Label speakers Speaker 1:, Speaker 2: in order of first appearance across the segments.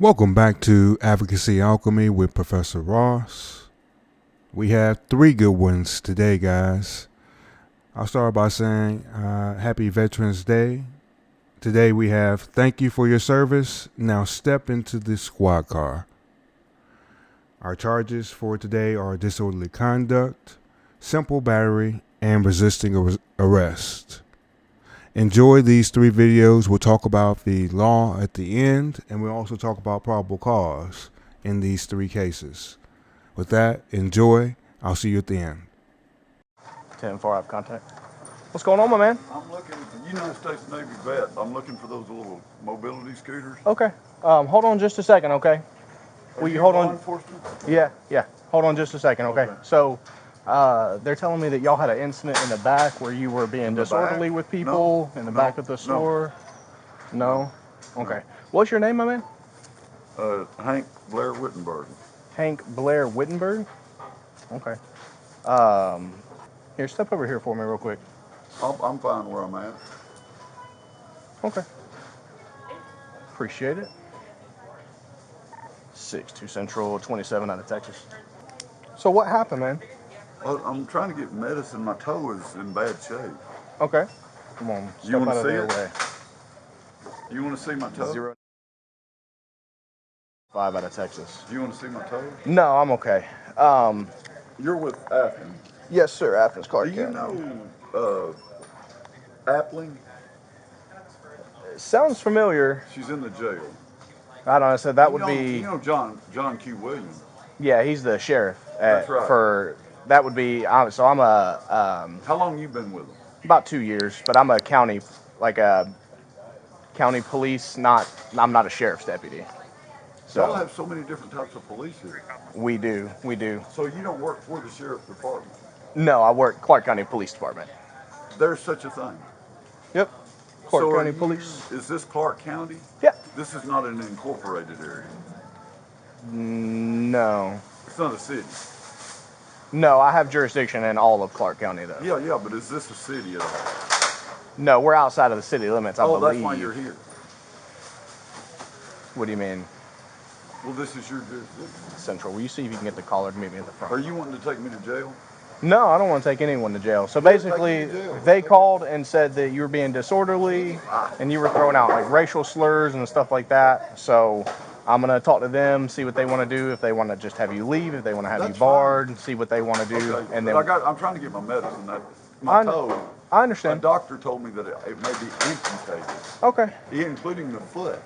Speaker 1: Welcome back to Advocacy Alchemy with Professor Ross. We have 3 good ones today, guys. I'll start by saying Happy Veterans Day. Today we have thank you for your service. Now step into the squad car. Our charges for today are disorderly conduct, simple battery, and resisting arrest. Enjoy these 3 videos. We'll talk about the law at the end, and we'll also talk about probable cause in these 3 cases. With that, enjoy. I'll see you at the end.
Speaker 2: 10-4, I have contact. What's going on, my man?
Speaker 3: I'm looking at the United States Navy vet. I'm looking for those little mobility scooters.
Speaker 2: Okay. Hold on just a second, okay?
Speaker 3: Will you
Speaker 2: hold
Speaker 3: law
Speaker 2: on?
Speaker 3: Enforcement?
Speaker 2: Yeah. Hold on just a second, okay? So, they're telling me that y'all had an incident in the back where you were being disorderly with people in the back of the store. No? Okay. What's your name, my man?
Speaker 3: Hank Blair Wittenberg.
Speaker 2: Hank Blair Wittenberg? Okay. Here, step over here for me real quick.
Speaker 3: I'm fine where I'm at.
Speaker 2: Okay. Appreciate it. 6-2 Central, 27 out of Texas. So what happened, man?
Speaker 3: I'm trying to get medicine. My toe is in bad shape.
Speaker 2: Okay. Come on.
Speaker 3: You want to see
Speaker 2: their
Speaker 3: it?
Speaker 2: way.
Speaker 3: You want to see my toe?
Speaker 2: 0-5 out of Texas.
Speaker 3: Do you want to see my toe?
Speaker 2: No, I'm okay.
Speaker 3: You're with Athens.
Speaker 2: Yes, sir. Athens, Clark
Speaker 3: Do you
Speaker 2: County.
Speaker 3: know Appling?
Speaker 2: It sounds familiar.
Speaker 3: She's in the jail.
Speaker 2: I don't know. So that would be.
Speaker 3: You know John Q. Williams.
Speaker 2: Yeah, he's the sheriff.
Speaker 3: That's right.
Speaker 2: That would be. So I'm a.
Speaker 3: How long you been with him?
Speaker 2: About 2 years, but I'm a county, like a county police. I'm not a sheriff's deputy. So
Speaker 3: Y'all have so many different types of police here.
Speaker 2: We do.
Speaker 3: So you don't work for the sheriff's department?
Speaker 2: No, I work Clark County Police Department.
Speaker 3: There's such a thing.
Speaker 2: Yep. Clark County Police.
Speaker 3: Is this Clark County?
Speaker 2: Yeah.
Speaker 3: This is not an incorporated area.
Speaker 2: No.
Speaker 3: It's not a city.
Speaker 2: No, I have jurisdiction in all of Clark County, though.
Speaker 3: Yeah, but is this a city at all?
Speaker 2: No, we're outside of the city limits, I believe.
Speaker 3: Oh, that's why you're here.
Speaker 2: What do you mean?
Speaker 3: Well, this is your jurisdiction.
Speaker 2: Central. Will you see if you can get the caller to meet me at the front?
Speaker 3: Are you wanting to take me to jail?
Speaker 2: No, I don't want to take anyone to jail. So basically, they called and said that you were being disorderly and you were throwing out like racial slurs and stuff like that. So I'm going to talk to them, see what they want to do, if they want to just have you leave, if they want to have you barred, and see what they want to do.
Speaker 3: Okay,
Speaker 2: and then
Speaker 3: I'm trying to get my medicine. My toe.
Speaker 2: I understand.
Speaker 3: A doctor told me that it may be amputated.
Speaker 2: Okay.
Speaker 3: Including the foot.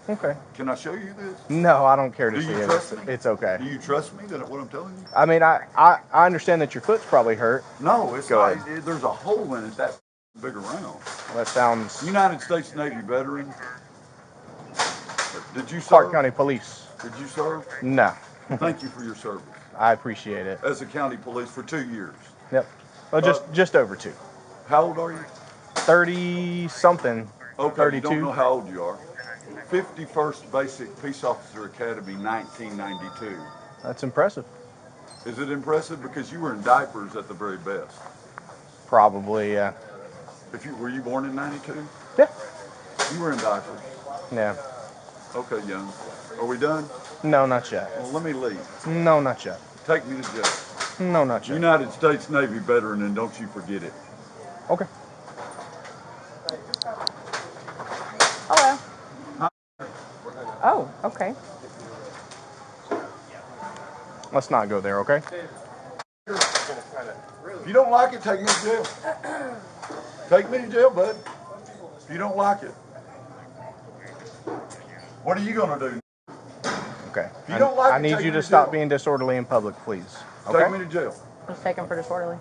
Speaker 2: Okay.
Speaker 3: Can I show you this?
Speaker 2: No, I don't care to
Speaker 3: Do
Speaker 2: see
Speaker 3: you
Speaker 2: it.
Speaker 3: trust me?
Speaker 2: It's okay.
Speaker 3: Do you trust me that what I'm telling you?
Speaker 2: I mean, I understand that your foot's probably hurt.
Speaker 3: No, it's
Speaker 2: Go
Speaker 3: not. There's a hole in it that big around.
Speaker 2: That sounds.
Speaker 3: United States Navy veteran. Did you serve?
Speaker 2: Clark County Police.
Speaker 3: Did you serve?
Speaker 2: No.
Speaker 3: Thank you for your service.
Speaker 2: I appreciate it.
Speaker 3: As a county police for 2 years.
Speaker 2: Yep. Well, just over 2.
Speaker 3: How old are you?
Speaker 2: 30 something.
Speaker 3: Okay,
Speaker 2: 32.
Speaker 3: you don't know how old you are. 51st Basic Peace Officer Academy, 1992.
Speaker 2: That's impressive.
Speaker 3: Is it impressive? Because you were in diapers at the very best.
Speaker 2: Probably, yeah.
Speaker 3: Were you born in 92?
Speaker 2: Yeah.
Speaker 3: You were in diapers.
Speaker 2: Yeah.
Speaker 3: Okay, young. Are we done?
Speaker 2: No, not yet.
Speaker 3: Well, let me leave.
Speaker 2: No, not yet.
Speaker 3: Take me to jail.
Speaker 2: No, not yet.
Speaker 3: United States Navy veteran, and don't you forget it.
Speaker 2: Okay.
Speaker 4: Hello. Oh, okay.
Speaker 2: Let's not go there, okay?
Speaker 3: If you don't like it, take me to jail. Take me to jail, bud. If you don't like it. What are you going to do?
Speaker 2: Okay.
Speaker 3: If you don't like
Speaker 2: I
Speaker 3: it,
Speaker 2: need
Speaker 3: take
Speaker 2: you
Speaker 3: me
Speaker 2: to
Speaker 3: to
Speaker 2: stop
Speaker 3: jail.
Speaker 2: being disorderly in public, please. Okay?
Speaker 3: Take me to jail.
Speaker 4: Just take him for disorderly.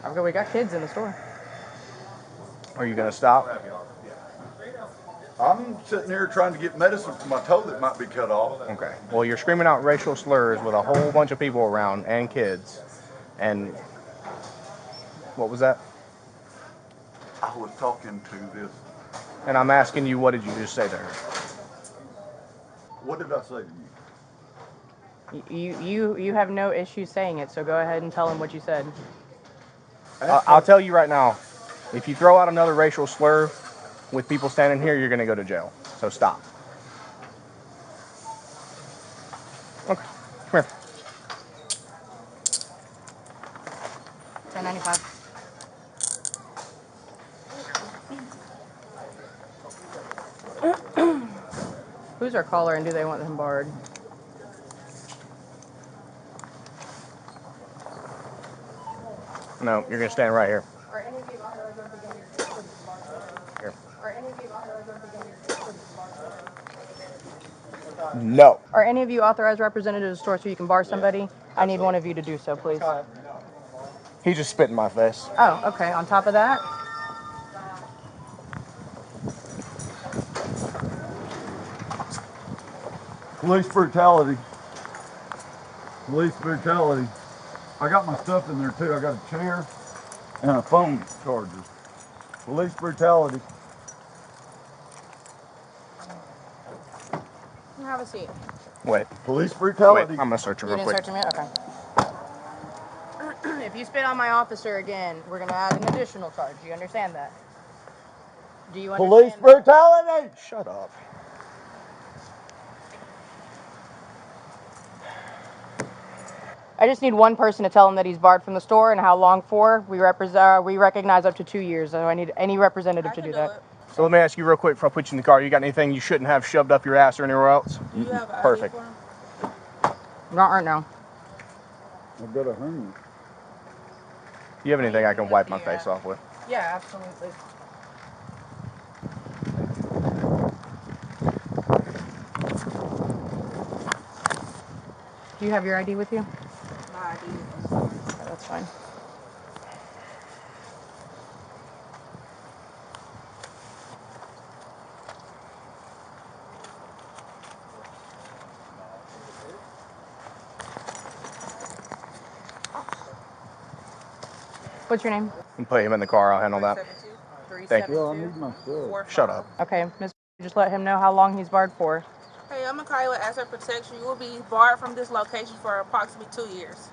Speaker 4: Okay, we got kids in the store.
Speaker 2: Are you going to stop?
Speaker 3: I'm sitting here trying to get medicine for my toe that might be cut off.
Speaker 2: Okay. Well, you're screaming out racial slurs with a whole bunch of people around and kids. And what was that?
Speaker 3: I was talking to this.
Speaker 2: And I'm asking you, what did you just say to her?
Speaker 3: What did I say to you?
Speaker 4: You have no issue saying it, so go ahead and tell him what you said.
Speaker 2: I'll tell you right now, if you throw out another racial slur with people standing here, you're going to go to jail. So stop.
Speaker 4: $10.95. Who's our caller and do they want him barred?
Speaker 2: No, you're gonna stand right here.
Speaker 4: Are any of you authorized representatives
Speaker 2: Here.
Speaker 4: Are any of you authorized representatives
Speaker 2: No.
Speaker 4: Are any of you authorized representatives of the store so you can bar somebody? I need one of you to do so, please.
Speaker 2: He just spit in my face.
Speaker 4: Oh, okay. On top of that,
Speaker 3: Police brutality. Police brutality. I got my stuff in there too. I got a chair and a phone charger. Police brutality.
Speaker 4: have a seat.
Speaker 2: Wait.
Speaker 3: Police
Speaker 2: Wait,
Speaker 3: brutality.
Speaker 2: I'm gonna search him
Speaker 4: You
Speaker 2: real
Speaker 4: didn't
Speaker 2: quick.
Speaker 4: search him yet? Okay. If you spit on my officer again, we're going to add an additional charge. You understand that? Do you understand
Speaker 3: Police
Speaker 4: that?
Speaker 3: brutality.
Speaker 2: Shut up.
Speaker 4: I just need one person to tell him that he's barred from the store and how long for. We recognize up to 2 years, so I need any representative to do that.
Speaker 2: So let me ask you real quick before I put you in the car. You got anything you shouldn't have shoved up your ass or anywhere else?
Speaker 5: Do you have an ID
Speaker 2: Perfect.
Speaker 5: for him?
Speaker 4: Not right now.
Speaker 3: I've got a hernia.
Speaker 2: Do you have anything I can wipe my face off with?
Speaker 4: Yeah, absolutely. Do you have your ID with you?
Speaker 5: My ID.
Speaker 4: Okay, that's fine. What's your name?
Speaker 2: And put him in the car. I'll handle that.
Speaker 5: 372.
Speaker 2: Thank you.
Speaker 3: Yeah, I need my stuff.
Speaker 2: Shut up.
Speaker 4: Okay, Miss. Just let him know how long he's barred for.
Speaker 5: Hey, I'm gonna call you with asset protection. You will be barred from this location for approximately 2 years.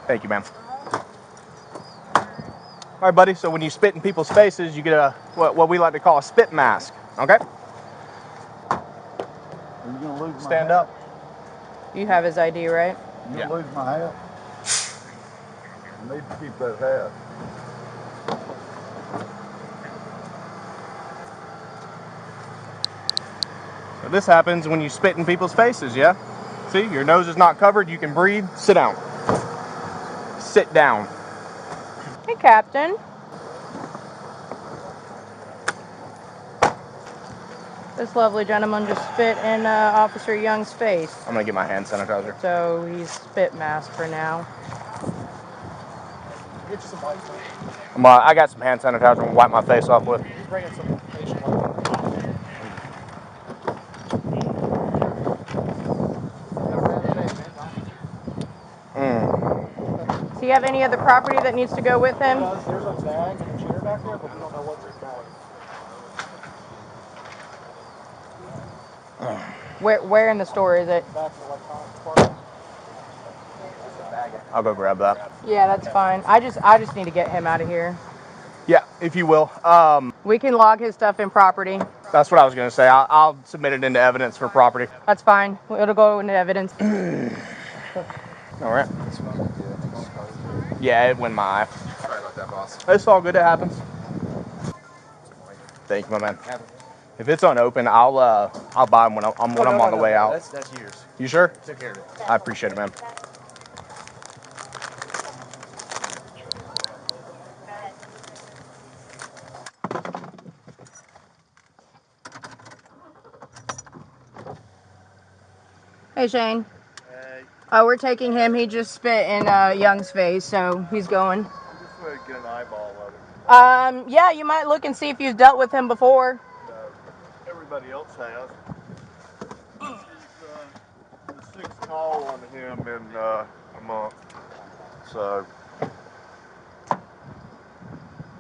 Speaker 2: Thank you, ma'am. All right, buddy. So when you spit in people's faces, you get a what we like to call a spit mask. Okay.
Speaker 3: Are you gonna lose my
Speaker 2: Stand
Speaker 3: hat?
Speaker 2: up.
Speaker 4: You have his ID, right?
Speaker 3: You
Speaker 2: Yeah.
Speaker 3: gonna lose my hat? I need to keep that hat.
Speaker 2: So this happens when you spit in people's faces. Yeah. See, your nose is not covered. You can breathe. Sit down. Sit down.
Speaker 4: Hey, Captain. This lovely gentleman just spit in Officer Young's face.
Speaker 2: I'm gonna get my hand sanitizer.
Speaker 4: So he's spit mask for now.
Speaker 2: I got some hand sanitizer to wipe my face off with.
Speaker 6: He's bringing some facial wipes.
Speaker 4: Does he have any other property that needs to go with him?
Speaker 6: There's a bag and a chair back there, but we don't know what's inside.
Speaker 4: Where in the store is it?
Speaker 6: Back to the electronics department.
Speaker 2: I'll go grab that.
Speaker 4: Yeah, that's fine. I just need to get him out of here.
Speaker 2: Yeah, if you will.
Speaker 4: We can log his stuff in property.
Speaker 2: That's what I was gonna say. I'll submit it into evidence for property.
Speaker 4: That's fine. It'll go into evidence.
Speaker 2: All right. Yeah, it went in my eye. Sorry about that, boss. It's all good. It happens. Thank you, my man. If it's unopened, I'll buy them when I'm on the way out.
Speaker 6: That's yours.
Speaker 2: You sure?
Speaker 6: Took care of it.
Speaker 2: I appreciate it, man.
Speaker 4: Hey, Shane.
Speaker 6: Hey,
Speaker 4: Oh, we're taking him. He just spit in Young's face, so he's going.
Speaker 6: I just want to get an eyeball of it.
Speaker 4: Yeah, you might look and see if you've dealt with him before.
Speaker 6: Everybody else has. This is the sixth call on him in a month. So,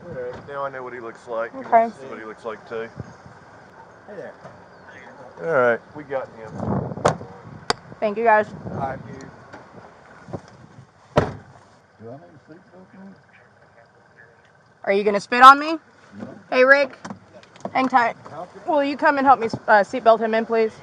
Speaker 6: alright, now I know what he looks like. You
Speaker 4: Okay.
Speaker 6: want to see what he looks like too.
Speaker 2: Hey there.
Speaker 6: Alright, we got him.
Speaker 4: Thank you, guys.
Speaker 6: Alright,
Speaker 3: Do I need a seatbelt on?
Speaker 4: Are you gonna spit on me? Hey, Rick. Hang tight. Will you come and help me seatbelt him in, please?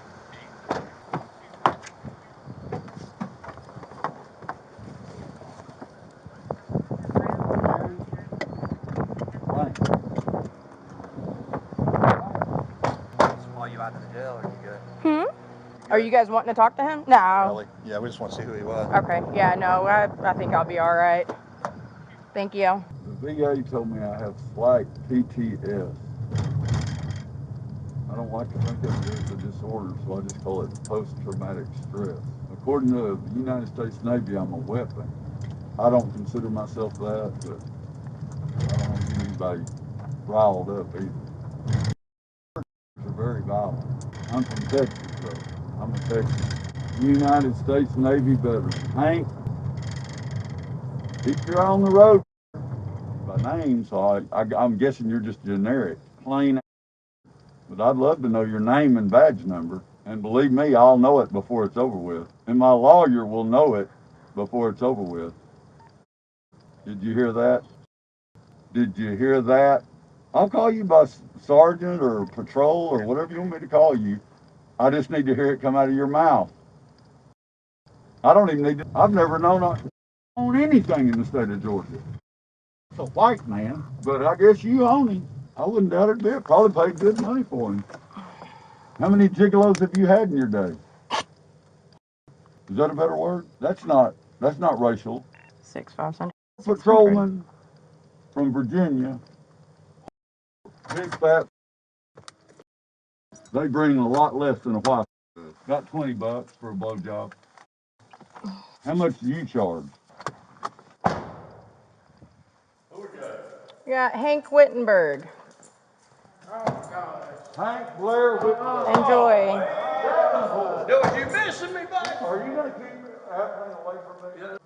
Speaker 4: Are you guys wanting to talk to him? No.
Speaker 6: Really? Yeah, we just want to see who he was.
Speaker 4: Okay. Yeah, no, I think I'll be all right. Thank you.
Speaker 3: The VA told me I have slight PTS. I don't like to think of it as a disorder, so I just call it post-traumatic stress. According to the United States Navy, I'm a weapon. I don't consider myself that, but I don't want to get anybody riled up either. They're very violent. I'm from Texas, though. I'm a Texan. United States Navy veteran. Hank, keep your eye on the road. By name, so I'm guessing you're just generic, plain. But I'd love to know your name and badge number. And believe me, I'll know it before it's over with. And my lawyer will know it before it's over with. Did you hear that? Did you hear that? I'll call you by sergeant or patrol or whatever you want me to call you. I just need to hear it come out of your mouth. I don't even need to. I've never known I own anything in the state of Georgia. It's a white man, but I guess you own him. I wouldn't doubt it a bit. Probably paid good money for him. How many gigolos have you had in your day? Is that a better word? That's not racial.
Speaker 4: 657.
Speaker 3: Patrolman from Virginia, big fat. They bring a lot less than a white. Got $20 for a blowjob. How much do you charge?
Speaker 4: Yeah, Hank Wittenberg.
Speaker 3: Hank Blair Whitman.
Speaker 4: Enjoy.
Speaker 6: Dude, you missing me, buddy?
Speaker 3: Are you gonna keep Airplane away from me?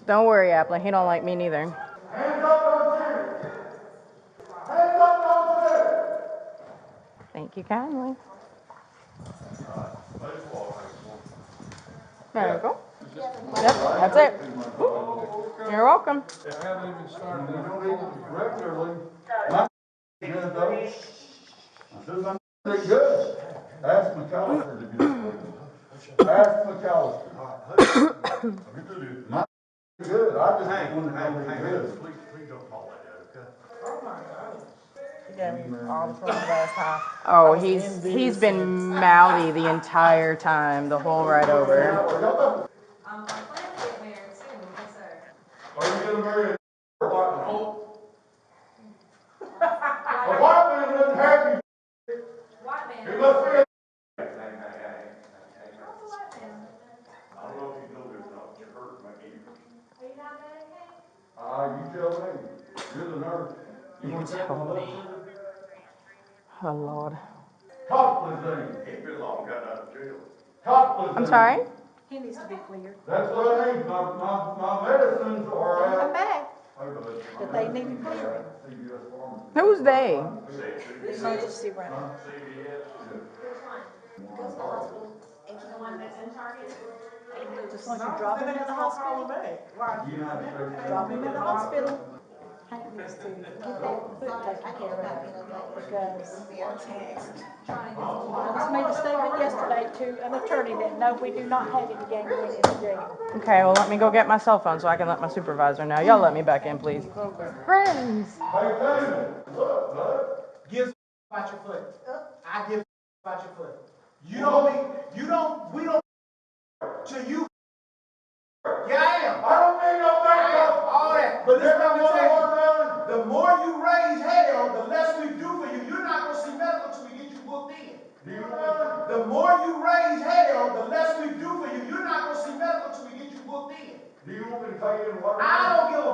Speaker 4: Don't worry, Applin. He don't like me neither.
Speaker 3: Hands up, don't shoot! Hands up, don't shoot!
Speaker 4: Thank you kindly. There you go. Yep, that's it. You're welcome.
Speaker 3: I haven't even started. We don't even regularly. My good though. I said my good. Ask McAllister to get it. Ask McAllister. My good. I just want to know he's good.
Speaker 6: Please don't call like that, okay?
Speaker 7: He gave me all the trouble last time.
Speaker 4: Oh, he's been mouthy the entire time, the whole ride over.
Speaker 8: I'm planning to get married soon, yes, sir.
Speaker 3: Are you gonna marry a white man? A white man doesn't have you.
Speaker 8: White man.
Speaker 3: He must be a.
Speaker 8: What's a white man?
Speaker 3: I don't know if you know this, but you're hurting my ears.
Speaker 8: Are you not dedicated?
Speaker 3: You tell me. You're the nurse. You want to check my blood sugar?
Speaker 4: Oh, Lord.
Speaker 3: Coplazine. He's been long got out of jail. Coplazine.
Speaker 4: I'm sorry?
Speaker 7: He needs to be cleared.
Speaker 3: That's what I need. My medicines are
Speaker 7: Come
Speaker 3: out.
Speaker 7: back, but they need to clear him.
Speaker 4: Who's they?
Speaker 7: Emergency room.
Speaker 8: Go to the hospital. And the one that's in Target?
Speaker 7: Just want you drop him at the hospital. Drop him at the hospital. Hank needs to get that foot taken care of because I just made a statement yesterday to an attorney that no, we do not have any gangrene in the jail.
Speaker 4: Okay, well, let me go get my cell phone so I can let my supervisor know. Y'all let me back in, please. Friends.
Speaker 9: Give about your foot. I give about your foot. We don't till you. Yeah, I am.
Speaker 3: I don't need no backup.
Speaker 9: All that. But listen, let me tell you, the more you raise hell, the less we do for you. You're not going to see medical till we get you booked in. The more you raise hell, the less we do for you. You're not going to see medical till we get you booked in.
Speaker 3: Do you want me to pay you in water?
Speaker 9: I don't give a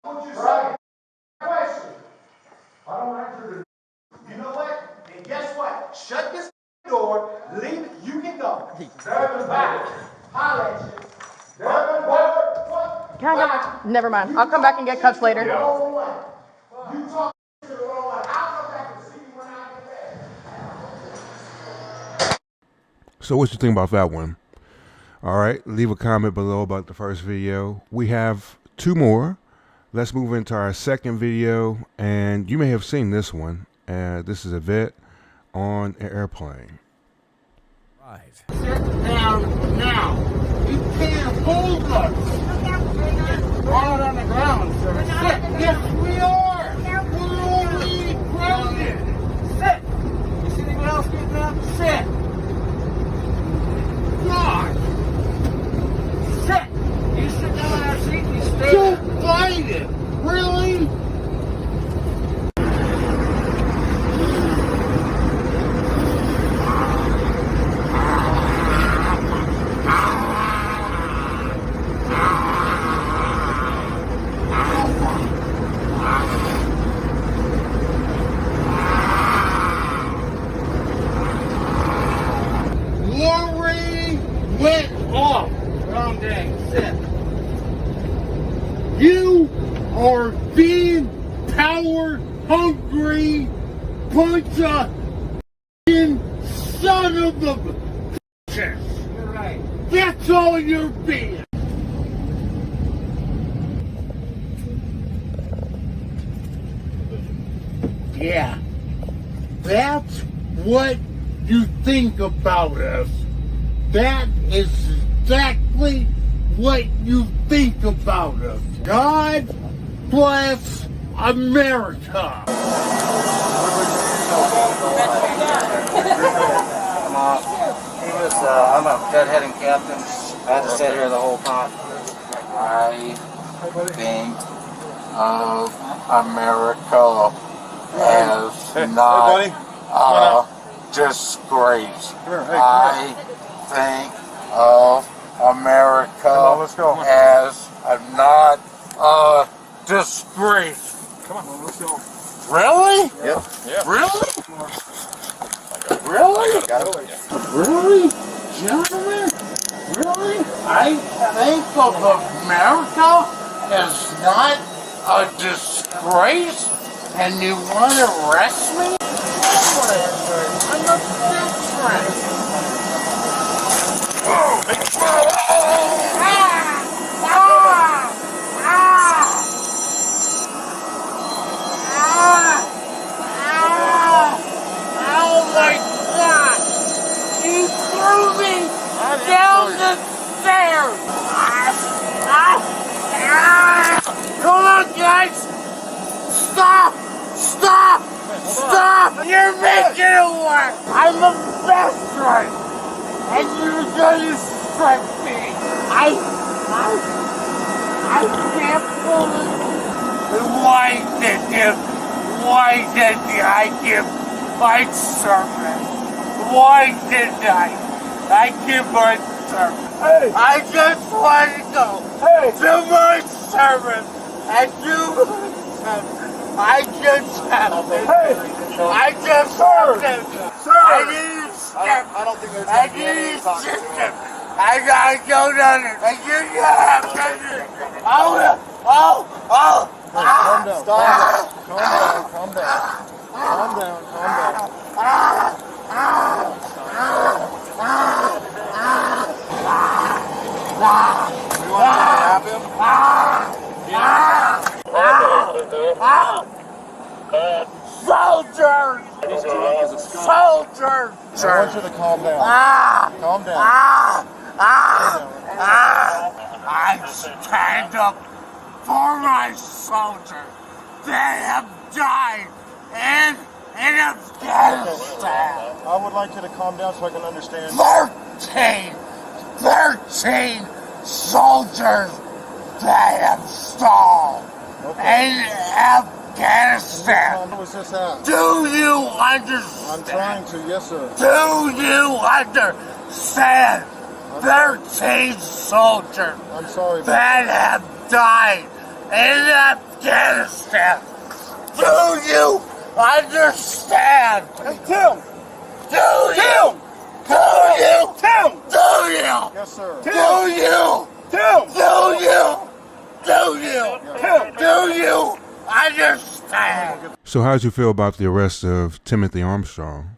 Speaker 9: what you're saying. Question.
Speaker 3: I don't answer
Speaker 9: You know what? And guess what? Shut this door, leave it, you can go.
Speaker 3: Devin
Speaker 9: Bye. Holla at you.
Speaker 3: Devin what?
Speaker 4: Can I get my... Never mind. I'll come back and get cuts later.
Speaker 9: You talk to the wrong one. I'll come back and see you when I get back.
Speaker 1: So what you think about that one? All right, leave a comment below about the first video. We have 2 more. Let's move into our second video, and you may have seen this one. This is a vet on an airplane.
Speaker 10: Sit down now. You can't hold us. Out on the ground, sir. Sit. Yes, we are. We're only grounded. Sit. You see anyone else getting up? are being power hungry bunch of son of a bitches. You're right. That's all you're being. Yeah. That's what you think about us. That is exactly what you think about us. God bless America.
Speaker 11: I'm a deadheading captain. I had to sit here the whole time. I think of America as not a disgrace. I think of America as not a disgrace.
Speaker 6: Come on, let's go.
Speaker 11: Really?
Speaker 6: Yep.
Speaker 11: Really? Really? Really? Gentlemen? Really? I think of America as not a disgrace? And you want to arrest me? I'm a different. Oh my God! You threw me down the stairs! Come on, guys! Stop! Stop! Stop! You're making it work! I'm a veteran! And you're gonna strike me! I can't believe it! Why did I give my service? Why did I give my service? Hey. I just want to go to my service and do my service. I just have it. I just have it. Sir. I need a step. I don't think there's I need a system. I gotta go down there. And you have to do it. Calm down.
Speaker 6: Stop. Calm down. We want to have him?
Speaker 11: Soldiers! Soldiers!
Speaker 6: I want you to calm down. Calm down.
Speaker 11: I stand up for my soldiers. They have died in Afghanistan.
Speaker 6: I would like you to calm down so I can understand.
Speaker 11: 13 soldiers that have stalled in Afghanistan.
Speaker 6: Where was this at?
Speaker 11: Do you understand?
Speaker 6: I'm trying to, yes sir.
Speaker 11: Do you understand? 13 soldiers
Speaker 6: I'm sorry.
Speaker 11: that have died in Afghanistan. Do you understand?
Speaker 6: Hey, Tim!
Speaker 11: Do you? Do you?
Speaker 6: Tim!
Speaker 11: Do you?
Speaker 6: Yes sir.
Speaker 11: Do you?
Speaker 6: Tim!
Speaker 11: Do you? Do you? Do you understand?
Speaker 1: So how'd you feel about the arrest of Timothy Armstrong?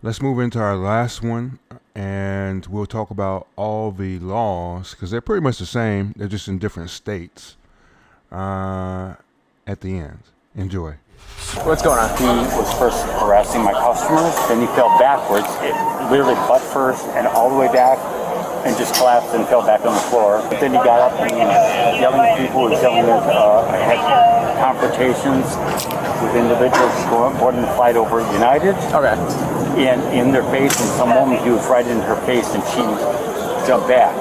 Speaker 1: Let's move into our last one, and we'll talk about all the laws, because they're pretty much the same. They're just in different states at the end. Enjoy.
Speaker 2: What's going on?
Speaker 12: He was first harassing my customers, then he fell backwards, literally butt first and all the way back, and just collapsed and fell back on the floor. Then he got up and he was yelling at people, he was yelling at, had confrontations with individuals boarding the flight over United.
Speaker 2: Okay.
Speaker 12: And in their face, and some woman, he was right in her face and she jumped back.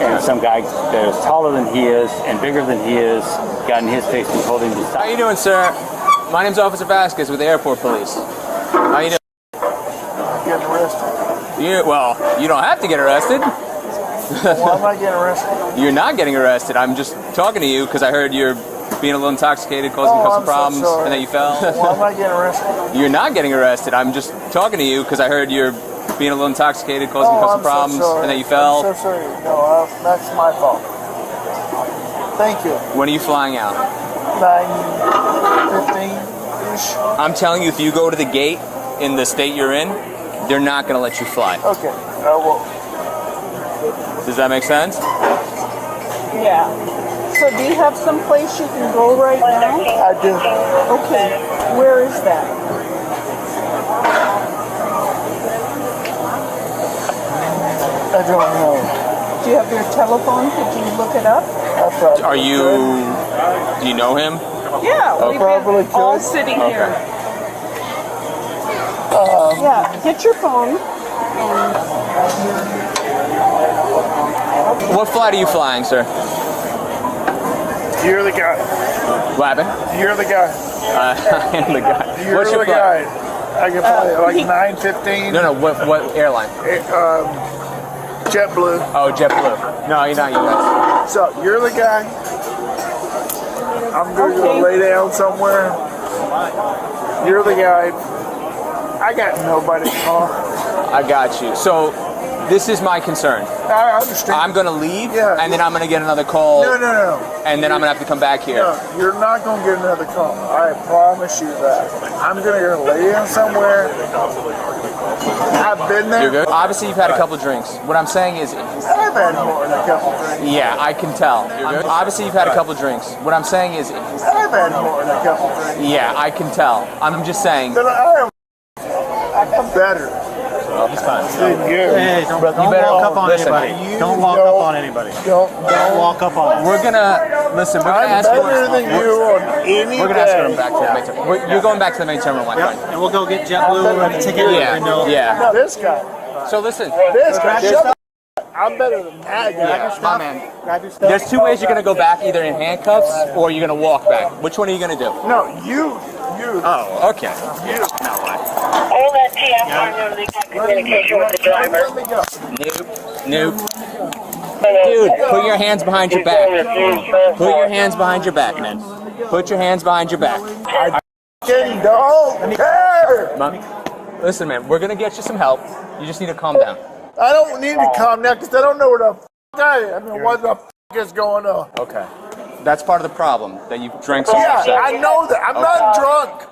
Speaker 12: And some guy that is taller than he is and bigger than he is got in his face and told him to stop.
Speaker 2: How you doing, sir? My name's Officer Vasquez with the Airport Police. How you doing?
Speaker 6: Getting arrested.
Speaker 2: Well, you don't have to get arrested.
Speaker 6: Why am I getting arrested?
Speaker 2: You're not getting arrested. I'm just talking to you because I heard you're being a little intoxicated, causing some problems, and that you fell.
Speaker 6: Why am I getting arrested?
Speaker 2: You're not getting arrested. I'm just talking to you because I heard you're being a little intoxicated, causing some problems, and that you fell.
Speaker 6: I'm so sorry. No, that's my fault. Thank you.
Speaker 2: When are you flying out?
Speaker 13: 9:15-ish.
Speaker 14: I'm telling you, if you go to the gate in the state you're in, they're not going to let you fly.
Speaker 13: Okay. Well.
Speaker 14: Does that make sense?
Speaker 13: Yeah. So do you have some place you can go right now? I do. Okay. Where is that? I don't know. Do you have your telephone? Could you look it up?
Speaker 14: Are you? Do you know him?
Speaker 13: Yeah,
Speaker 14: Okay.
Speaker 13: we've been all sitting here. Yeah, get your phone.
Speaker 14: What flight are you flying, sir?
Speaker 13: You're the guy.
Speaker 14: What happened?
Speaker 13: You're the guy.
Speaker 14: I am the guy.
Speaker 13: You're
Speaker 14: What's your
Speaker 13: the
Speaker 14: flight?
Speaker 13: guy. I can fly like 9:15.
Speaker 14: No. What airline?
Speaker 13: JetBlue.
Speaker 14: Oh, JetBlue. No, you're not. You guys.
Speaker 13: So you're the guy. I'm going to go lay down somewhere. You're the guy. I got nobody to call.
Speaker 14: I got you. So this is my concern.
Speaker 13: I understand.
Speaker 14: I'm going to leave,
Speaker 13: Yeah.
Speaker 14: and then I'm going to get another call.
Speaker 13: No.
Speaker 14: And then I'm going to have to come back here.
Speaker 13: No, you're not going to get another call. I promise you that. I'm going to go lay down somewhere. I've been there.
Speaker 14: You're good? Obviously, you've had a couple drinks. What I'm saying is...
Speaker 13: I've had more than a couple drinks.
Speaker 14: Yeah, I can tell. You're good? Obviously, you've had a couple drinks. What I'm saying is...
Speaker 13: I've had more than a couple drinks.
Speaker 14: Yeah, I can tell. I'm just saying...
Speaker 13: But I'm better.
Speaker 14: He's fine.
Speaker 15: Hey, don't walk up on anybody. Don't walk up on anybody.
Speaker 13: Don't
Speaker 15: walk up on us.
Speaker 14: We're gonna listen. We're gonna ask you.
Speaker 13: Better than you on any
Speaker 14: We're gonna ask her back to the main terminal. You're going back to the main terminal, my friend.
Speaker 15: And we'll go get JetBlue and a ticket.
Speaker 14: Yeah. Yeah.
Speaker 13: No, this guy.
Speaker 14: So listen.
Speaker 13: This guy. I'm better than that guy.
Speaker 14: Yeah, my man. There's two ways you're gonna go back: either in handcuffs or you're gonna walk back. Which one are you gonna do?
Speaker 13: No, you.
Speaker 14: Oh, okay.
Speaker 13: You.
Speaker 16: All that TM on your legal communication with the driver.
Speaker 14: Nope. Dude, put your hands behind your back. Put your hands behind your back, man. Put your hands behind your back.
Speaker 13: I don't care.
Speaker 14: Listen, man, we're gonna get you some help. You just need to calm down.
Speaker 13: I don't need to calm down because I don't know where the I mean, what the is going on.
Speaker 14: Okay. That's part of the problem, that you drank so
Speaker 13: Yeah,
Speaker 14: much.
Speaker 13: I know that. I'm not drunk.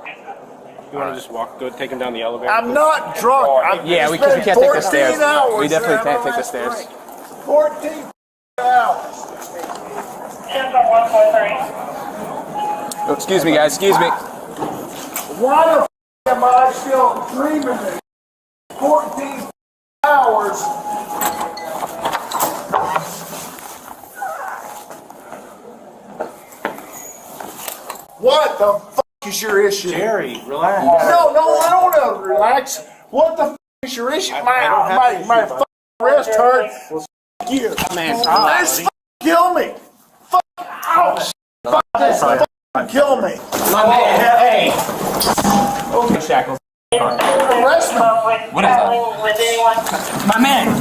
Speaker 15: You want to just go take him down the elevator?
Speaker 13: I'm not drunk.
Speaker 14: Yeah, because we can't take the stairs.
Speaker 13: Hours
Speaker 14: We definitely can't take the stairs.
Speaker 13: 14 hours.
Speaker 14: Oh, excuse me, guys. Excuse me.
Speaker 13: Why the am I still dreaming this? 14 hours. What the fuck is your issue?
Speaker 15: Jerry, relax.
Speaker 13: No, I don't want to relax. What the fuck is your issue? My fucking wrist hurt. Well, fuck you.
Speaker 15: Man,
Speaker 13: This kill me. Fuck out. Fuck this. Fucking kill me.
Speaker 14: My man, hey. Okay, shackles.
Speaker 13: Arrest me.
Speaker 14: What is that? My man.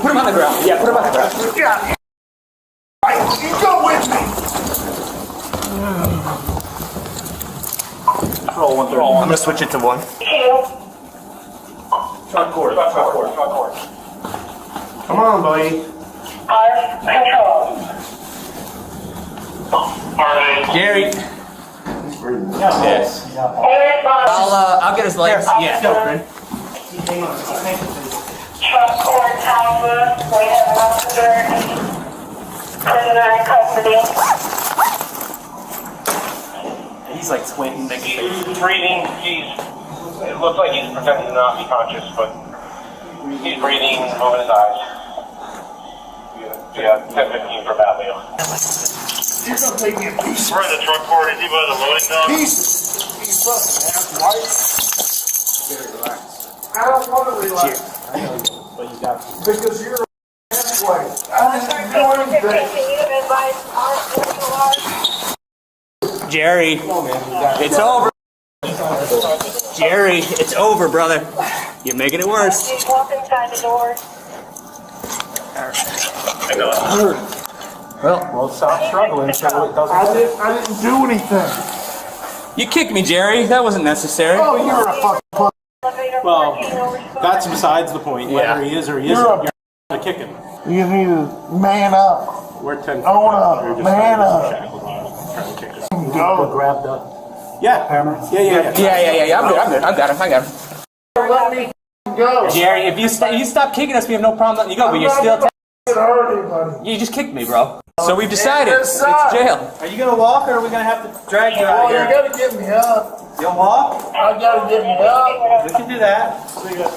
Speaker 14: Put him on the ground. Yeah, put him on the ground.
Speaker 13: Yeah. Right, you go with me.
Speaker 15: Roll 130. I'm going to switch it to 1.
Speaker 13: Truck court.
Speaker 15: Come on, buddy.
Speaker 14: Gary. Yes. I'll get his legs. Yeah.
Speaker 16: Truck court, Alpha. We have an officer. Prisoner in custody.
Speaker 15: He's like squinting, making
Speaker 17: He's breathing. It looks like he's pretending to not be conscious, but he's breathing, moving his eyes. Yeah, 10-15 for Batley.
Speaker 13: You're going to take me a piece.
Speaker 17: We're in the truck court. Is he by the loading dock?
Speaker 13: Pieces. He's fucking half white. I don't want to relax.
Speaker 15: But you got
Speaker 13: Because you're half white. I didn't do anything.
Speaker 14: Jerry, it's over. Jerry, it's over, brother. You're making it worse.
Speaker 16: Just walk inside the door.
Speaker 15: Well, stop struggling so it doesn't.
Speaker 13: I didn't do anything.
Speaker 14: You kicked me, Jerry. That wasn't necessary.
Speaker 13: Oh, you're a fucking pussy.
Speaker 15: Well, that's besides the point. Whether he is or he isn't, you're going to kick him.
Speaker 13: You need to man up.
Speaker 15: We're 10
Speaker 13: I want to man up.
Speaker 15: Trying to kick go grab the. Yeah, paramedics. Yeah.
Speaker 14: I got him.
Speaker 13: Let me go.
Speaker 14: Jerry, if you stop kicking us, we have no problem letting you go. But you're still. You just kicked me, bro. So we've decided it's jail.
Speaker 15: Are you gonna walk, or are we gonna have to drag you out
Speaker 13: Oh,
Speaker 15: here?
Speaker 13: you gotta get me up.
Speaker 15: You'll walk?
Speaker 13: I gotta get me up.
Speaker 15: We can do that.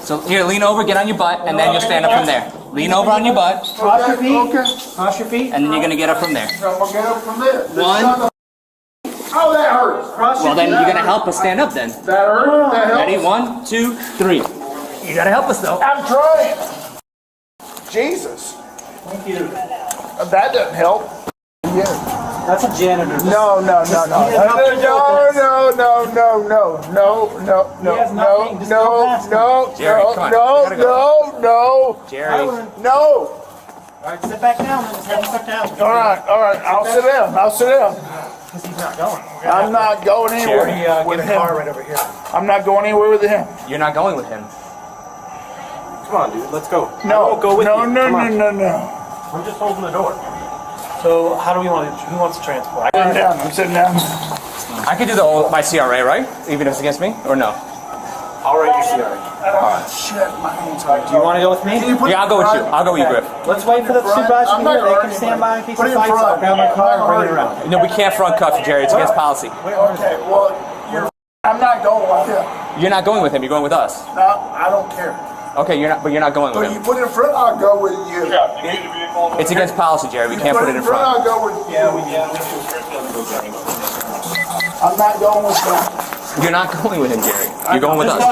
Speaker 14: So here, lean over, get on your butt, and then you'll stand up from there. Lean over on your butt.
Speaker 15: Cross your feet.
Speaker 13: Okay.
Speaker 15: Cross your feet.
Speaker 14: And then you're gonna get up from there.
Speaker 13: I'm gonna get up from there.
Speaker 14: One.
Speaker 13: Oh, that hurts.
Speaker 15: Cross
Speaker 14: Well, then you're gonna help us stand up then.
Speaker 13: That hurts. That helps.
Speaker 14: Ready? 1, 2, 3. You gotta help us though.
Speaker 13: I'm trying. Jesus.
Speaker 15: Thank you.
Speaker 13: That doesn't help. Yeah.
Speaker 15: That's a janitor.
Speaker 13: No.
Speaker 15: He has nothing to do with this.
Speaker 14: Jerry, come on. We gotta go.
Speaker 13: No.
Speaker 14: Jerry.
Speaker 13: No.
Speaker 15: All right, sit back down and just have him sit down.
Speaker 13: All right. I'll sit down.
Speaker 15: Because he's not going.
Speaker 13: I'm not going anywhere
Speaker 15: Jerry,
Speaker 13: with
Speaker 15: get the
Speaker 13: him.
Speaker 15: car right over here.
Speaker 13: I'm not going anywhere with him.
Speaker 14: You're not going with him.
Speaker 15: Come on, dude. Let's go.
Speaker 13: No.
Speaker 15: I won't go with you. Come on.
Speaker 13: No.
Speaker 15: I'm just holding the door. So how do we want to? Who wants to transport?
Speaker 13: I'm sitting down.
Speaker 14: I could do my CRA, right? Even if it's against me, or no?
Speaker 15: I'll write your CRA.
Speaker 13: Shit, my hands are.
Speaker 15: Do you want to go with me?
Speaker 14: Yeah, I'll go with you. I'll go with you, Griff.
Speaker 15: Let's wait for the supervisor to be here. They can stand by in case he fights. I'll grab my car and bring it around.
Speaker 14: No, we can't front cuff you, Jerry. It's against policy.
Speaker 13: Okay, well, I'm not going with him.
Speaker 14: You're not going with him. You're going with us.
Speaker 13: No, I don't care.
Speaker 14: Okay, but you're not going with
Speaker 13: But you
Speaker 14: him.
Speaker 13: put it in front, I'll go with you.
Speaker 14: It's against policy, Jerry. We can't put it in front.
Speaker 13: I'll go with you. I'm not going with him.
Speaker 14: You're not going with him, Jerry. You're going with us.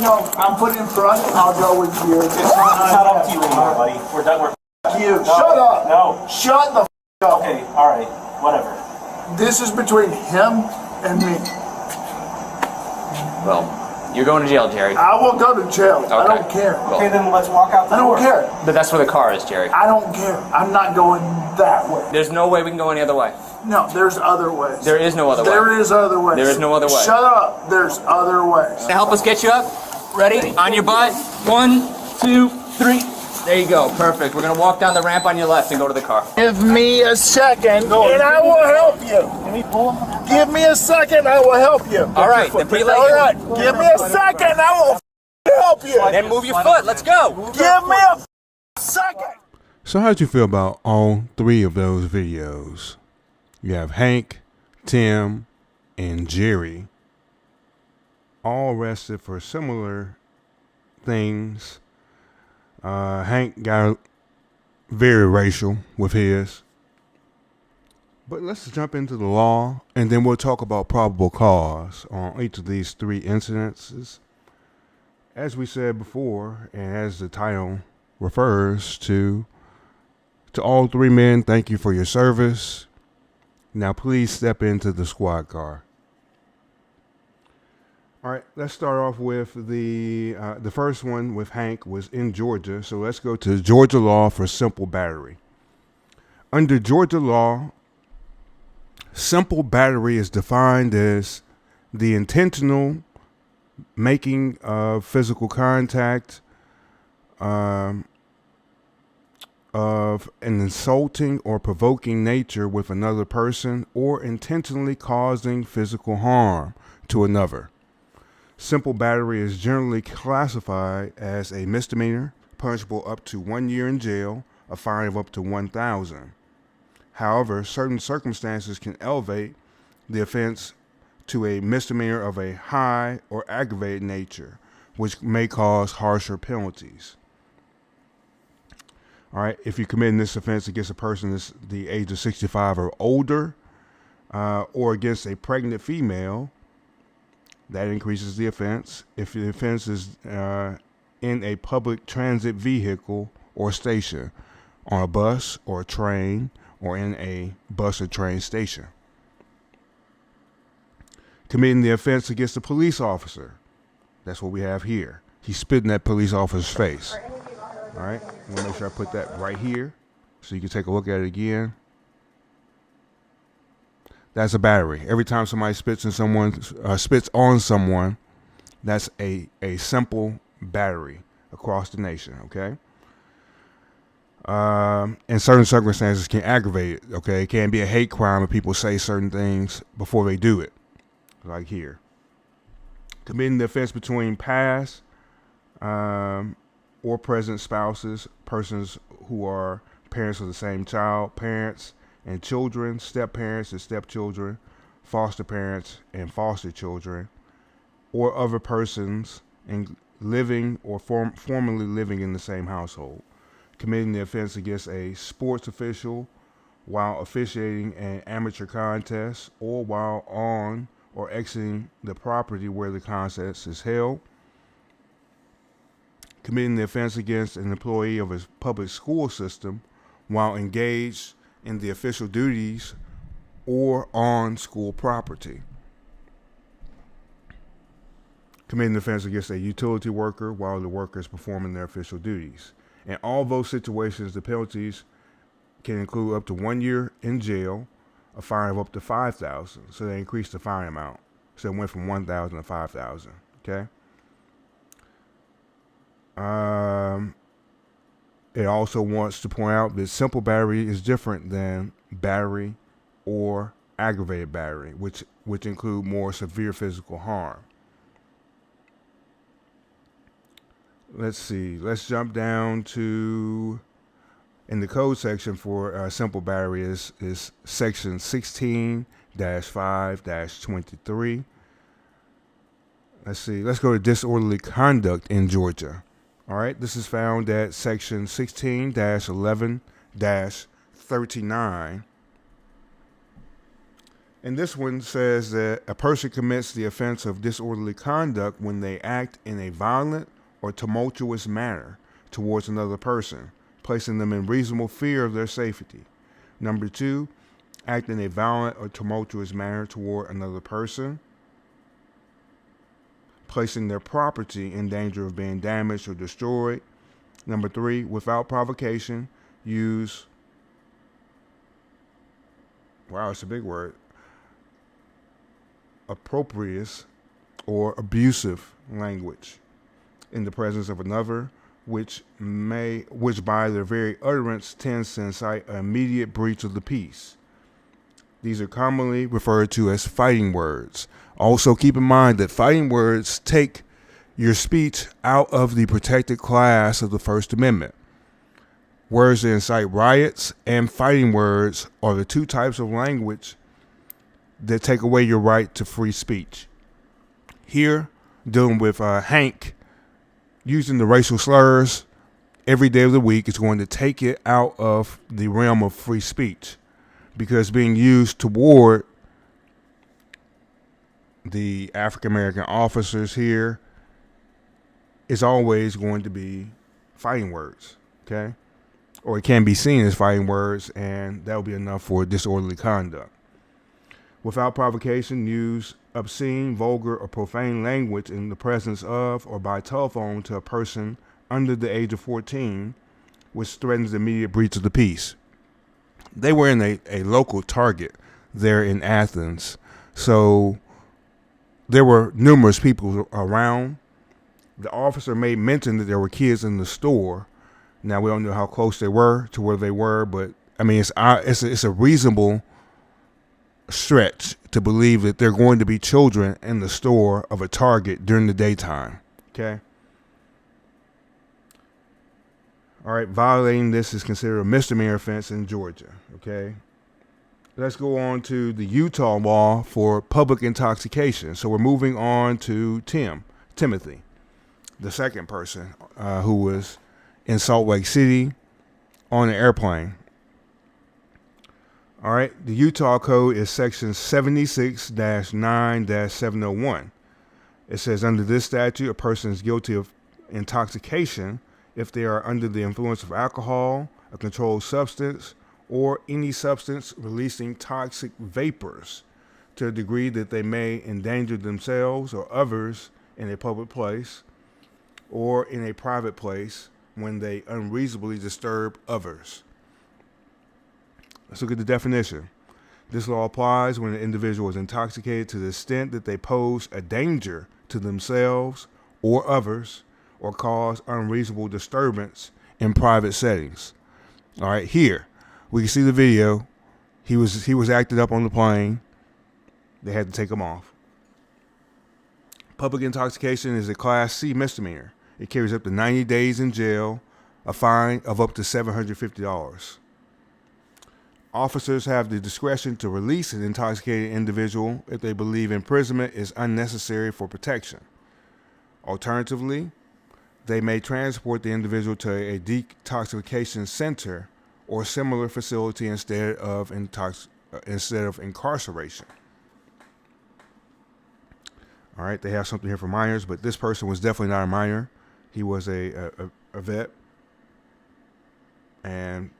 Speaker 13: No, I'm putting it in front, I'll go with you.
Speaker 15: It's not up to you anymore, buddy. We're done.
Speaker 13: You, shut up.
Speaker 15: No.
Speaker 13: Shut the up.
Speaker 15: Okay, all right, whatever.
Speaker 13: This is between him and me.
Speaker 14: Well, you're going to jail, Jerry.
Speaker 13: I will go to jail.
Speaker 14: Okay.
Speaker 13: I don't care.
Speaker 15: Okay, then let's walk out the door.
Speaker 13: I don't care.
Speaker 14: But that's where the car is, Jerry.
Speaker 13: I don't care. I'm not going that way.
Speaker 14: There's no way we can go any other way.
Speaker 13: No, there's other ways.
Speaker 14: There is no other way.
Speaker 13: There is other ways.
Speaker 14: There is no other way.
Speaker 13: Shut up. There's other ways.
Speaker 14: To help us get you up. Ready? On your butt. 1, 2, 3. There you go. Perfect. We're going to walk down the ramp on your left and go to the car.
Speaker 13: Give me a second, and I will help you.
Speaker 15: Can we pull him?
Speaker 13: Give me a second, I will help you.
Speaker 14: All right. Then put your leg
Speaker 13: All
Speaker 14: in.
Speaker 13: right. Give me a second, I will help you.
Speaker 14: Then move your foot. Let's go.
Speaker 13: Give me a second.
Speaker 1: So how'd you feel about all 3 of those videos? You have Hank, Tim, and Jerry all arrested for similar things. Hank got very racial with his. But let's jump into the law, and then we'll talk about probable cause on each of these 3 incidences. As we said before, and as the title refers to all 3 men, thank you for your service. Now please step into the squad car. All right, let's start off with the first one with Hank was in Georgia. So let's go to Georgia law for simple battery. Under Georgia law, simple battery is defined as the intentional making of physical contact of an insulting or provoking nature with another person or intentionally causing physical harm to another. Simple battery is generally classified as a misdemeanor, punishable up to 1 year in jail, a fine of up to $1,000. However, certain circumstances can elevate the offense to a misdemeanor of a high or aggravated nature, which may cause harsher penalties. All right, if you're committing this offense against a person that's the age of 65 or older, or against a pregnant female, that increases the offense. If the offense is in a public transit vehicle or station, on a bus or a train, or in a bus or train station. Committing the offense against a police officer, that's what we have here. He's spitting that police officer's face. All right, I'm gonna make sure I put that right here so you can take a look at it again. That's a battery. Every time somebody spits on someone, that's a simple battery across the nation. Okay. in certain circumstances can aggravate it. Okay, it can be a hate crime if people say certain things before they do it, like here. Committing the offense between past or present spouses, persons who are parents of the same child, parents and children, step-parents and stepchildren, foster parents and foster children, or other persons in living or formerly living in the same household. Committing the offense against a sports official while officiating an amateur contest or while on or exiting the property where the contest is held. Committing the offense against an employee of a public school system while engaged in the official duties or on school property. Committing the offense against a utility worker while the worker is performing their official duties. In all those situations, the penalties can include up to 1 year in jail, a fine of up to $5,000. So they increased the fine amount. So it went from $1,000 to $5,000. Okay. It also wants to point out that simple battery is different than battery or aggravated battery, which include more severe physical harm. Let's see. Let's jump down to, in the code section for simple battery is section 16-5-23. Let's see. Let's go to disorderly conduct in Georgia. All right. This is found at section 16-11-39. And this one says that a person commits the offense of disorderly conduct when they act in a violent or tumultuous manner towards another person, placing them in reasonable fear of their safety. Number 2, act in a violent or tumultuous manner toward another person, placing their property in danger of being damaged or destroyed. Number 3, without provocation, use, wow, it's a big word, approprious or abusive language in the presence of another, which by their very utterance tends to incite an immediate breach of the peace. These are commonly referred to as fighting words. Also keep in mind that fighting words take your speech out of the protected class of the First Amendment. Words that incite riots and fighting words are the two types of language that take away your right to free speech. Here, dealing with Hank, using the racial slurs every day of the week is going to take it out of the realm of free speech, because being used toward the African American officers here is always going to be fighting words, okay? Or it can be seen as fighting words, and that will be enough for disorderly conduct. Without provocation, use obscene, vulgar, or profane language in the presence of or by telephone to a person under the age of 14, which threatens the immediate breach of the peace. They were in a local Target there in Athens, so there were numerous people around. The officer made mention that there were kids in the store. Now, we don't know how close they were to where they were, but I mean, it's a reasonable stretch to believe that there are going to be children in the store of a Target during the daytime. Okay. All right. Violating this is considered a misdemeanor offense in Georgia. Okay. Let's go on to the Utah law for public intoxication. So we're moving on to Timothy, the second person who was in Salt Lake City on an airplane. All right, the Utah code is section 76-9-701. It says under this statute, a person is guilty of intoxication if they are under the influence of alcohol, a controlled substance, or any substance releasing toxic vapors to a degree that they may endanger themselves or others in a public place or in a private place when they unreasonably disturb others. Let's look at the definition. This law applies when an individual is intoxicated to the extent that they pose a danger to themselves or others or cause unreasonable disturbance in private settings. All right, here we can see the video. He was acted up on the plane. They had to take him off. Public intoxication is a Class C misdemeanor. It carries up to 90 days in jail, a fine of up to $750. Officers have the discretion to release an intoxicated individual if they believe imprisonment is unnecessary for protection. Alternatively, they may transport the individual to a detoxification center or similar facility instead of incarceration. All right, they have something here for minors, but this person was definitely not a minor. He was a vet, and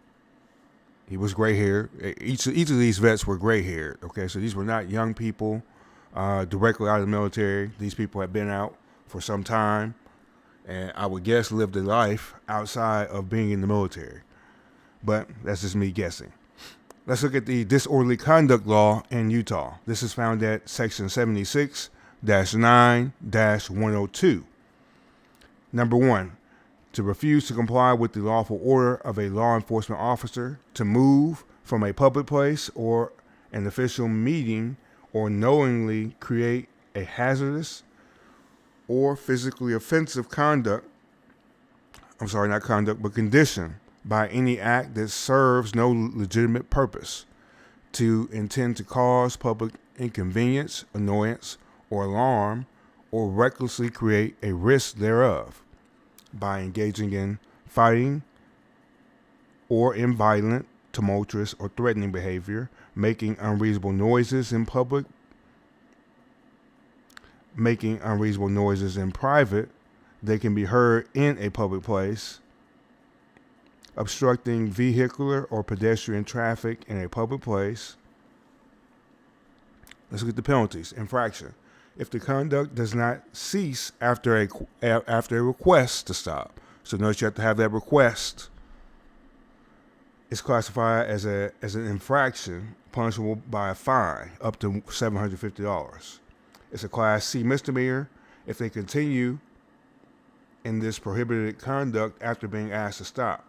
Speaker 1: he was gray haired. Each of these vets were gray haired. Okay, so these were not young people directly out of the military. These people had been out for some time, and I would guess lived a life outside of being in the military. But that's just me guessing. Let's look at the disorderly conduct law in Utah. This is found at section 76-9-102. Number 1, to refuse to comply with the lawful order of a law enforcement officer to move from a public place or an official meeting, or knowingly create a hazardous or physically offensive condition by any act that serves no legitimate purpose, to intend to cause public inconvenience, annoyance, or alarm, or recklessly create a risk thereof, by engaging in fighting or in violent, tumultuous, or threatening behavior, making unreasonable noises in public, making unreasonable noises in private, they can be heard in a public place, obstructing vehicular or pedestrian traffic in a public place. Let's look at the penalties. Infraction: if the conduct does not cease after a request to stop. So notice you have to have that request. It's classified as an infraction, punishable by a fine up to $750. It's a Class C misdemeanor if they continue in this prohibited conduct after being asked to stop.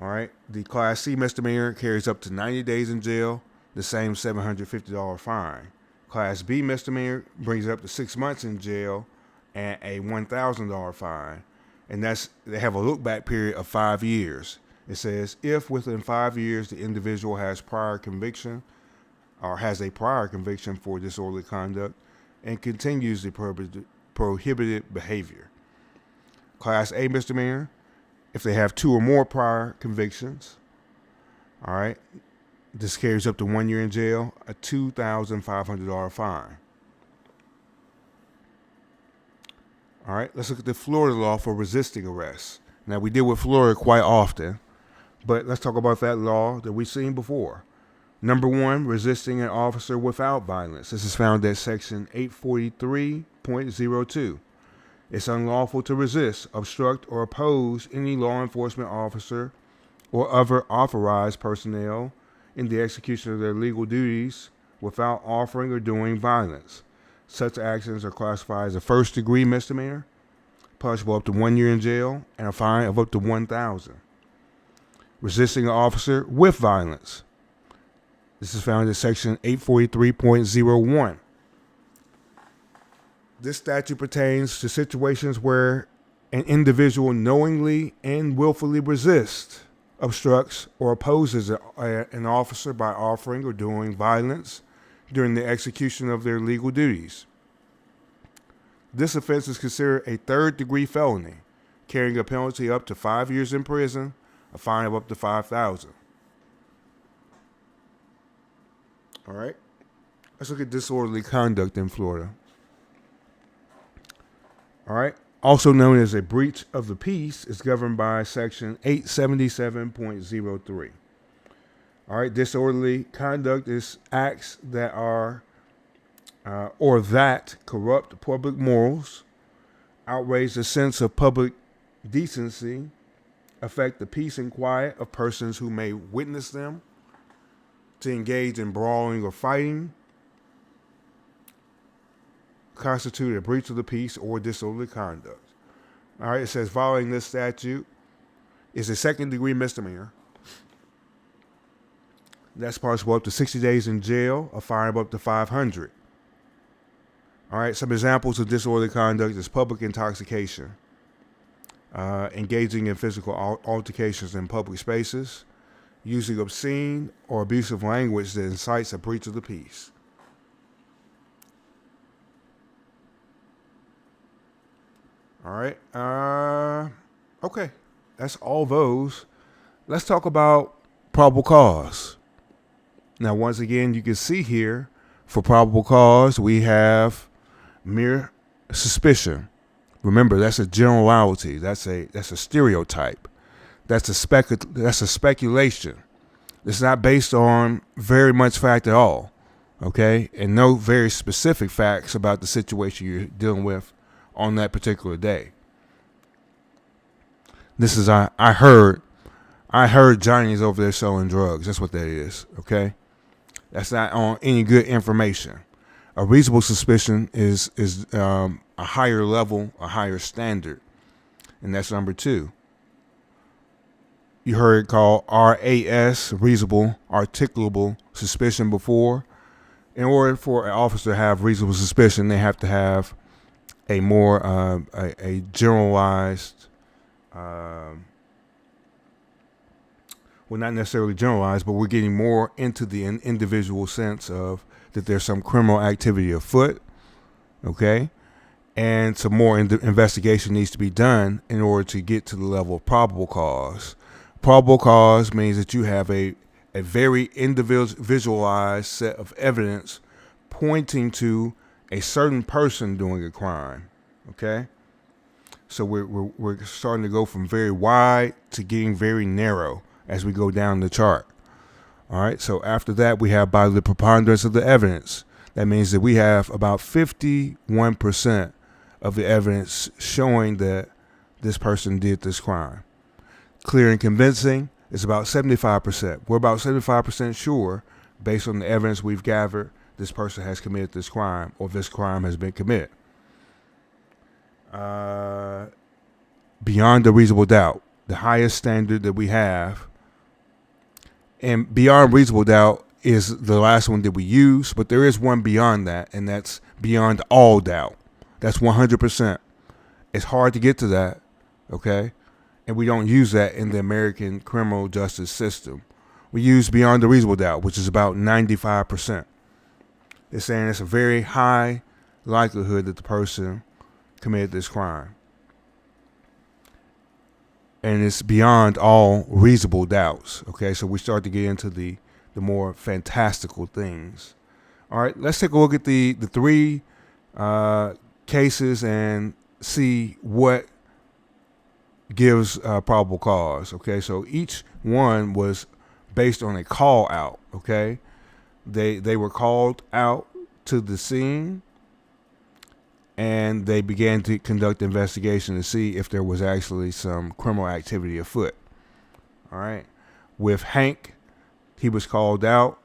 Speaker 1: All right, the Class C misdemeanor carries up to 90 days in jail, the same $750 fine. Class B misdemeanor brings it up to 6 months in jail and a $1,000 fine. And they have a look back period of 5 years. It says if within 5 years the individual has prior conviction or has a prior conviction for disorderly conduct and continues the prohibited behavior. Class A misdemeanor, if they have 2 or more prior convictions. All right, this carries up to 1 year in jail, a $2,500 fine. All right, let's look at the Florida law for resisting arrest. Now, we deal with Florida quite often, but let's talk about that law that we've seen before. Number 1, resisting an officer without violence. This is found at section 843.02. It's unlawful to resist, obstruct, or oppose any law enforcement officer or other authorized personnel in the execution of their legal duties without offering or doing violence. Such actions are classified as a first-degree misdemeanor, punishable up to 1 year in jail, and a fine of up to $1,000. Resisting an officer with violence. This is found in section 843.01. This statute pertains to situations where an individual knowingly and willfully resists, obstructs, or opposes an officer by offering or doing violence during the execution of their legal duties. This offense is considered a third-degree felony, carrying a penalty up to 5 years in prison, a fine of up to $5,000. All right, let's look at disorderly conduct in Florida. All right, also known as a breach of the peace, is governed by section 877.03. All right, disorderly conduct is acts that are or that corrupt public morals, outrage the sense of public decency, affect the peace and quiet of persons who may witness them, to engage in brawling or fighting, constitute a breach of the peace or disorderly conduct. All right, it says following this statute, is a second-degree misdemeanor. That's punishable up to 60 days in jail, a fine of up to $500. All right, some examples of disorderly conduct is public intoxication, engaging in physical altercations in public spaces, using obscene or abusive language that incites a breach of the peace. All right. Okay. That's all those. Let's talk about probable cause. Now, once again, you can see here for probable cause, we have mere suspicion. Remember, that's a generality. That's a stereotype. That's a speculation. It's not based on very much fact at all. Okay? And no very specific facts about the situation you're dealing with on that particular day. This is I heard Johnny's over there selling drugs. That's what that is. Okay? That's not on any good information. A reasonable suspicion is a higher level, a higher standard. And that's number 2. You heard it called RAS, reasonable articulable suspicion before. In order for an officer to have reasonable suspicion, they have to have a more a generalized, well, not necessarily generalized, but we're getting more into the individual sense of that there's some criminal activity afoot, okay? And some more investigation needs to be done in order to get to the level of probable cause. Probable cause means that you have a very individualized set of evidence pointing to a certain person doing a crime, okay? So we're starting to go from very wide to getting very narrow as we go down the chart. All right, so after that, we have by the preponderance of the evidence. That means that we have about 51% of the evidence showing that this person did this crime. Clear and convincing is about 75%. We're about 75% sure, based on the evidence we've gathered, this person has committed this crime or this crime has been committed. Beyond a reasonable doubt, the highest standard that we have. And beyond reasonable doubt is the last one that we use, but there is one beyond that, and that's beyond all doubt. That's 100%. It's hard to get to that, okay? And we don't use that in the American criminal justice system. We use beyond a reasonable doubt, which is about 95%. It's saying it's a very high likelihood that the person committed this crime. And it's beyond all reasonable doubts. Okay, so we start to get into the more fantastical things. All right, let's take a look at the 3 cases and see what gives probable cause. Okay, so each one was based on a call out. Okay, they were called out to the scene, and they began to conduct investigation to see if there was actually some criminal activity afoot. All right. With Hank, he was called out.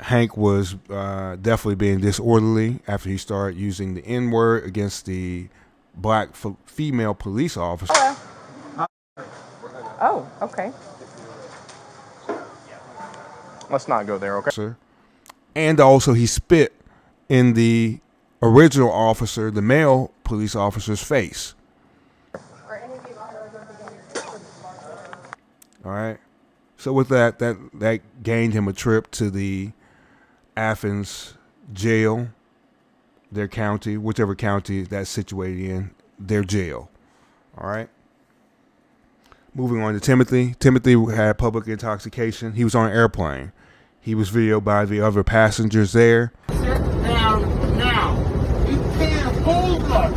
Speaker 1: Hank was definitely being disorderly after he started using the N-word against the black female police officer.
Speaker 4: Hello. Oh, okay.
Speaker 2: Let's not go there, okay?
Speaker 1: And also he spit in the original officer, the male police officer's face. All right. So with that gained him a trip to the Athens jail, their county, whichever county that's situated in, their jail. All right. Moving on to Timothy. Timothy had public intoxication. He was on an airplane. He was videoed by the other passengers there.
Speaker 10: Sit down now. You can't hold us.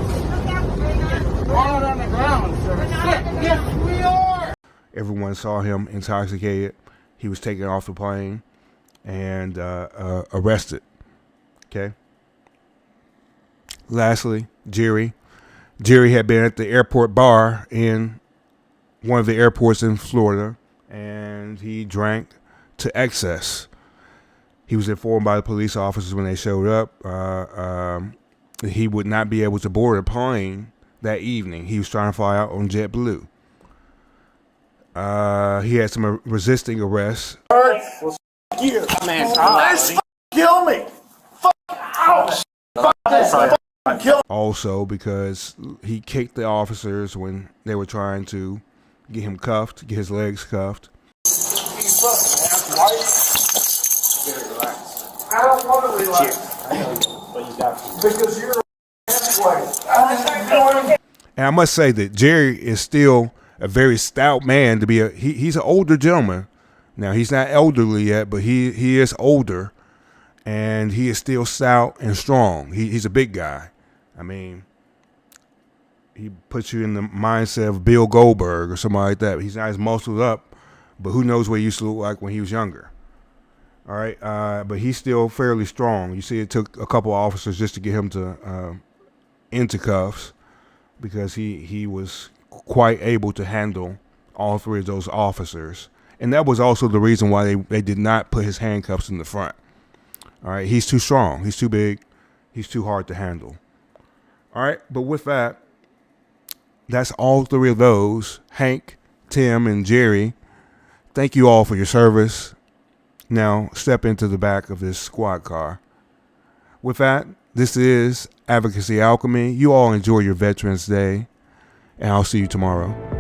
Speaker 10: All on the ground, sir. Sit. Yes, we are.
Speaker 1: Everyone saw him intoxicated. He was taken off the plane and arrested. Okay. Lastly, Jerry. Jerry had been at the airport bar in one of the airports in Florida, and he drank to excess. He was informed by the police officers when they showed up he would not be able to board a plane that evening. He was trying to fly out on JetBlue. He had some resisting arrests.
Speaker 10: Well, you.
Speaker 14: Man,
Speaker 10: Let's kill me. Ouch. Kill.
Speaker 1: Also, because he kicked the officers when they were trying to get him cuffed, get his legs cuffed.
Speaker 10: I don't want to relax. Because you're halfway.
Speaker 1: And I must say that Jerry is still a very stout man to be he's an older gentleman. Now, he's not elderly yet, but he is older, and he is still stout and strong. He's a big guy. I mean, he puts you in the mindset of Bill Goldberg or somebody like that. He's not as muscled up, but who knows what he used to look like when he was younger. All right, but he's still fairly strong. You see, it took a couple officers just to get him to into cuffs because he was quite able to handle all three of those officers. And that was also the reason why they did not put his handcuffs in the front. All right, he's too strong. He's too big. He's too hard to handle. All right, but with that, that's all three of those, Hank, Tim, and Jerry. Thank you all for your service. Now, step into the back of this squad car. With that, this is Advocacy Alchemy. You all enjoy your Veterans Day, and I'll see you tomorrow.